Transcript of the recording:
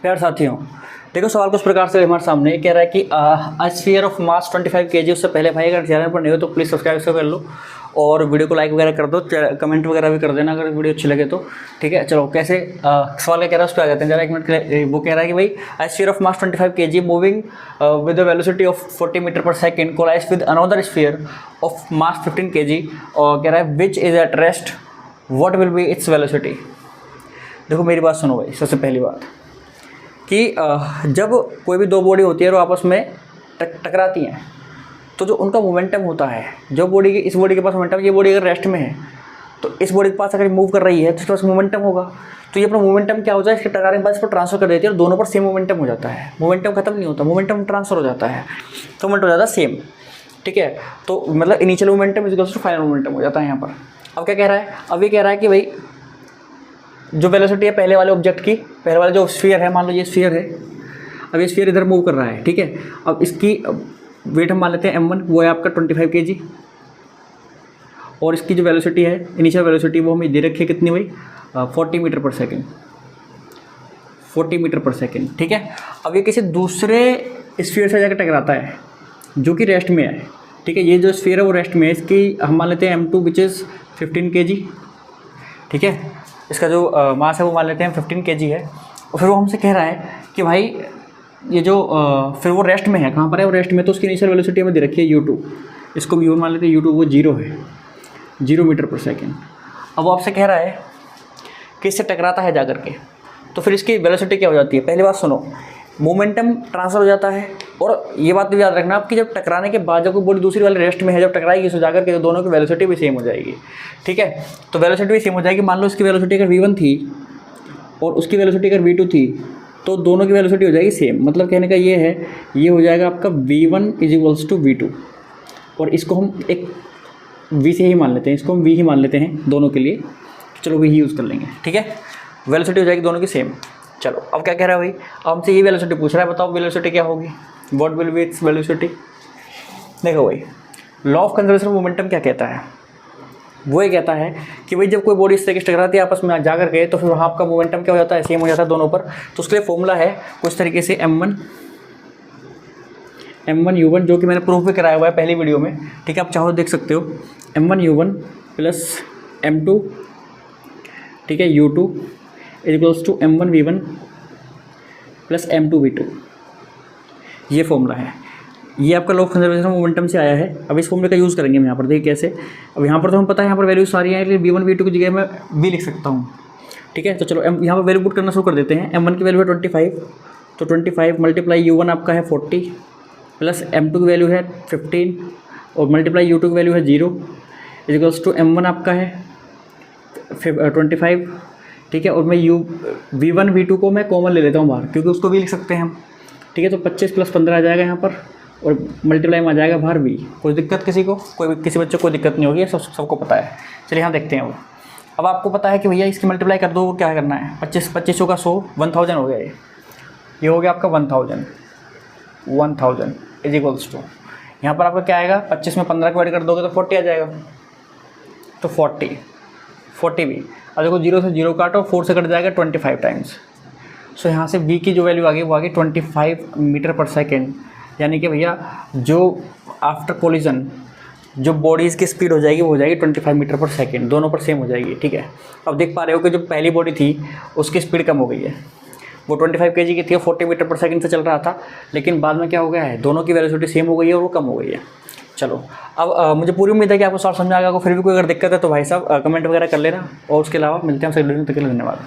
प्यार साथियों, देखो सवाल कुछ प्रकार से हमारे सामने कह रहा है कि अ स्फीयर ऑफ मास 25 kg। उससे पहले भाई अगर चैनल पर नहीं हो तो प्लीज़ सब्सक्राइब कर लो और वीडियो को लाइक वगैरह कर दो, कमेंट वगैरह भी कर देना अगर वीडियो अच्छी लगे तो। ठीक है, चलो कैसे सवाल क्या कह रहा है उस पर आ जाते हैं जरा एक मिनट के लिए। वो कह रहा है कि भाई a sphere of mass 25 kg moving with the velocity of 40 metre per second collides with another sphere of mass 15 kg और कह रहा है which is at rest, what will be its velocity. देखो मेरी बात सुनो भाई, सबसे पहली बात कि जब कोई भी दो बॉडी होती है और आपस में टकराती हैं तो जो उनका मोमेंटम होता है, जो बॉडी के इस बॉडी के पास मोमेंटम, ये बॉडी अगर रेस्ट में है तो इस बॉडी के पास अगर मूव कर रही है तो इसके पास मोमेंटम होगा। तो ये अपना मोमेंटम क्या होता है, इसके टकराने के बाद इस पर ट्रांसफर कर देती है और दोनों पर सेम मोमेंटम हो जाता है। मोमेंटम खत्म नहीं होता, मोमेंटम ट्रांसफर हो जाता है तो मोमेंट हो जाता है सेम। ठीक है, तो मतलब initial momentum equals to final momentum हो जाता है यहाँ पर। अब क्या कह रहा है, अब ये कह रहा है कि भाई जो वेलोसिटी है पहले वाले ऑब्जेक्ट की, पहले वाला जो स्फीयर है, मान लो ये स्फीयर है, अब ये स्फीयर इधर मूव कर रहा है। ठीक है, अब इसकी वेट हम मान लेते हैं m1, वो है आपका 25 kg और इसकी जो वेलोसिटी है, इनिशियल वेलोसिटी, वो हमें दे रखी है कितनी भाई, 40 metre per second, 40 metre per second. ठीक है, अब ये किसी दूसरे स्फीयर से जाकर टकराता है जो कि रेस्ट में है। ठीक है, ये जो स्फीयर है वो रेस्ट में है, इसकी हम मान लेते हैं m2 विच इज़ 15 kg। ठीक है, इसका जो मास है वो मान लेते हैं 15 kg है। और फिर वो हमसे कह रहा है कि भाई ये जो फिर वो रेस्ट में है, कहाँ पर है वो रेस्ट में, तो उसकी इनिशियल वेलोसिटी हमें दे रखी है u2, इसको हम u1 मान लेते हैं, u2 वो 0 है, 0 मीटर पर सेकेंड। अब वो आपसे कह रहा है कि इससे टकराता है जा करके, तो फिर इसकी वेलोसिटी क्या हो जाती है। पहली बात सुनो, मोमेंटम ट्रांसफर हो जाता है। और ये बात भी याद रखना आपकी, जब टकराने के बाद जब कोई बॉडी दूसरी वाले रेस्ट में है, जब टकराएगी इसको जाकर के, तो दोनों की वेलोसिटी भी सेम हो जाएगी। ठीक है, तो वेलोसिटी भी सेम हो जाएगी। मान लो इसकी वेलोसिटी अगर v1 थी और उसकी वेलोसिटी अगर v2 थी तो दोनों की वेलोसिटी हो जाएगी सेम। मतलब कहने का ये है, ये हो जाएगा आपका v1 is equals to v2 और इसको हम एक v से ही मान लेते हैं, इसको हम v ही मान लेते हैं दोनों के लिए, चलो v ही यूज़ कर लेंगे। ठीक है, वेलोसिटी हो जाएगी दोनों की सेम। चलो अब क्या कह रहा है भाई, अब हमसे ये वेलोसिटी पूछ रहा है, बताओ वेलोसिटी क्या होगी, what will be its velocity. देखो भाई, लॉ ऑफ कंजर्वेशन मोमेंटम क्या कहता है, वो ये कहता है कि भाई जब कोई बॉडी इस तरीके से टकराती है आपस में जा करके, तो फिर वहाँ आपका मोमेंटम क्या हो जाता है, सेम हो जाता है दोनों पर। तो उसके लिए फॉर्मूला है कुछ तरीके से m1 u1, जो कि मैंने प्रूफ भी कराया हुआ है पहली वीडियो में। ठीक है, आप चाहो देख सकते हो, m1 u1 प्लस m2, ठीक है, u2 is equals to m1 v1 plus m2 v2। ये फॉर्मूला है, ये आपका लॉ ऑफ कंजर्वेशन मोमेंटम से आया है। अब इस फॉर्मूले का यूज़ करेंगे हम यहाँ पर, देखिए कैसे। अब यहाँ पर तो हम पता है यहाँ पर वैल्यू सारी हैं, इसलिए v1 v2 की जगह मैं v लिख सकता हूँ। ठीक है, तो चलो यहाँ पर वैल्यू पुट करना शुरू कर देते हैं। m1 की वैल्यू है 25, तो 25 मल्टीप्लाई u1 आपका है 40 प्लस m2 की वैल्यू है 15 और मल्टीप्लाई u2 की वैल्यू है 0 इज इक्वल्स टू m1 आपका है 25। ठीक है, और मैं v1 v2 को मैं कॉमन ले लेता हूँ बाहर, क्योंकि उसको भी लिख सकते हैं हम। ठीक है, तो 25 प्लस 15 आ जाएगा यहाँ पर और मल्टीप्लाई में आ जाएगा बाहर v। कोई दिक्कत किसी को, किसी बच्चे को कोई दिक्कत नहीं होगी, सबको पता है। चलिए यहाँ देखते हैं वो। अब आपको पता है कि भैया इसकी मल्टीप्लाई कर दो, वो क्या करना है, 25 का 100 1000 हो गया। ये हो गया आपका 1000 इज इक्वल्स टू, यहाँ पर आपका क्या आएगा, 25 में 15 को ऐड कर दोगे तो 40 आ जाएगा, तो 40 भी। अब देखो 0 से 0 काटो, 4 से कट जाएगा 25 टाइम्स। सो यहाँ से v की जो वैल्यू आ गई वो आ गई 25 मीटर पर सेकेंड। यानी कि भैया जो आफ्टर कोलिजन जो बॉडीज़ की स्पीड हो जाएगी वो हो जाएगी 25 मीटर पर सेकेंड, दोनों पर सेम हो जाएगी। ठीक है, अब देख पा रहे हो कि जो पहली बॉडी थी उसकी स्पीड कम हो गई है, वो 25 kg की थी, 40 मीटर पर सेकेंड से चल रहा था, लेकिन बाद में क्या हो गया है, दोनों की वेलोसिटी सेम हो गई है और वो कम हो गई है। चलो अब मुझे पूरी उम्मीद है कि आपको सॉल्व समझ आ गया। फिर भी कोई अगर दिक्कत है तो भाई साहब कमेंट वगैरह कर लेना, और उसके अलावा मिलते हैं हम अगले वीडियो में। धन्यवाद।